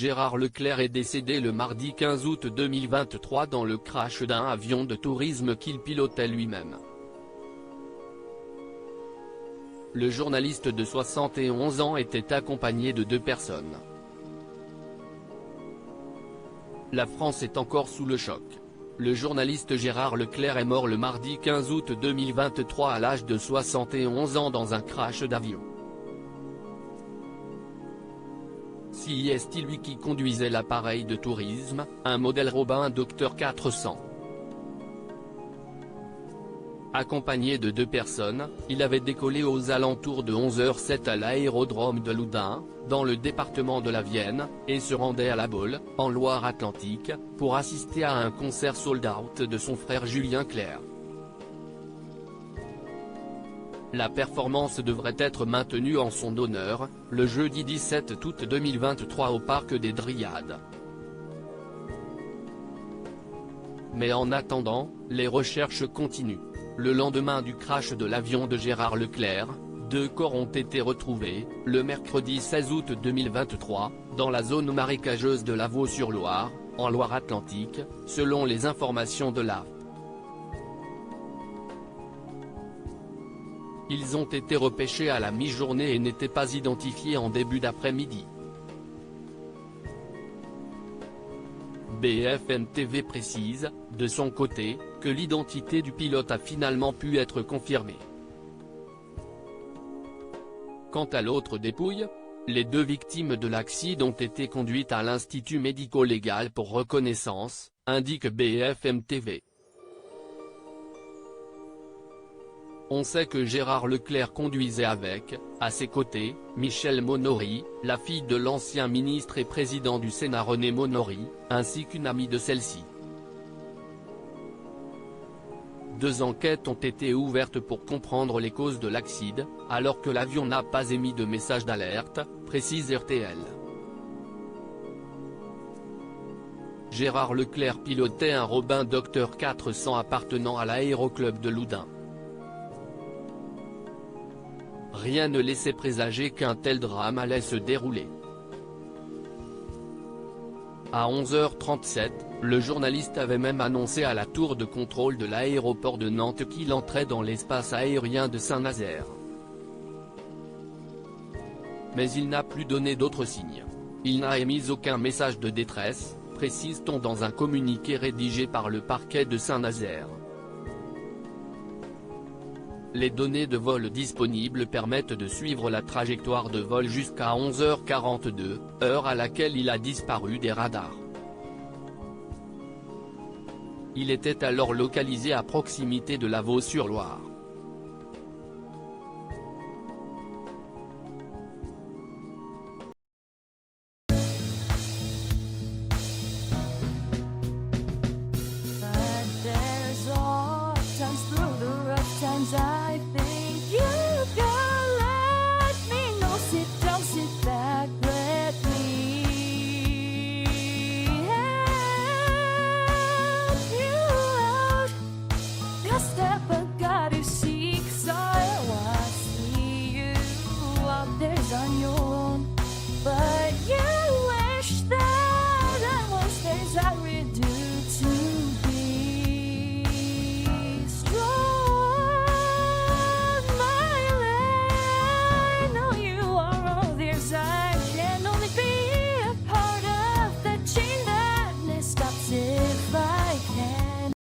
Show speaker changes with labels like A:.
A: Gérard Leclerc est décédé le mardi 15 août 2023 dans le crash d'un avion de tourisme qu'il pilotait lui-même. Le journaliste de 71 ans était accompagné de 2 personnes. La France est encore sous le choc. Le journaliste Gérard Leclerc est mort le mardi 15 août 2023 à l'âge de 71 ans dans un crash d'avion. C'est lui qui conduisait l'appareil de tourisme, un modèle Robin Docteur 400. Accompagné de 2 personnes, il avait décollé aux alentours de 11h07 à l'aérodrome de Loudun, dans le département de la Vienne, et se rendait à La Baule, en Loire-Atlantique, pour assister à un concert sold-out de son frère Julien Clerc. La performance devrait être maintenue en son honneur, le jeudi 17 août 2023 au Parc des Dryades. Mais en attendant, les recherches continuent. Le lendemain du crash de l'avion de Gérard Leclerc, 2 corps ont été retrouvés, le mercredi 16 août 2023, dans la zone marécageuse de Lavaux-sur-Loire, en Loire-Atlantique, selon les informations de l'AFP. Ils ont été repêchés à la mi-journée et n'étaient pas identifiés en début d'après-midi. BFM TV précise, de son côté, que l'identité du pilote a finalement pu être confirmée. Quant à l'autre dépouille, les 2 victimes de l'accident ont été conduites à l'Institut médico-légal pour reconnaissance, indique BFM TV. On sait que Gérard Leclerc conduisait avec, à ses côtés, Michèle Monory, la fille de l'ancien ministre et président du Sénat René Monory, ainsi qu'une amie de celle-ci. 2 enquêtes ont été ouvertes pour comprendre les causes de l'accident, alors que l'avion n'a pas émis de message d'alerte, précise RTL. Gérard Leclerc pilotait un Robin Docteur 400 appartenant à l'Aéroclub de Loudun. Rien ne laissait présager qu'un tel drame allait se dérouler. À 11h37, le journaliste avait même annoncé à la tour de contrôle de l'aéroport de Nantes qu'il entrait dans l'espace aérien de Saint-Nazaire. Mais il n'a plus donné d'autres signes. Il n'a émis aucun message de détresse, précise-t-on dans un communiqué rédigé par le parquet de Saint-Nazaire. Les données de vol disponibles permettent de suivre la trajectoire de vol jusqu'à 11h42, heure à laquelle il a disparu des radars. Il était alors localisé à proximité de Lavaux-sur-Loire.
B: But there's all times through the rough times I think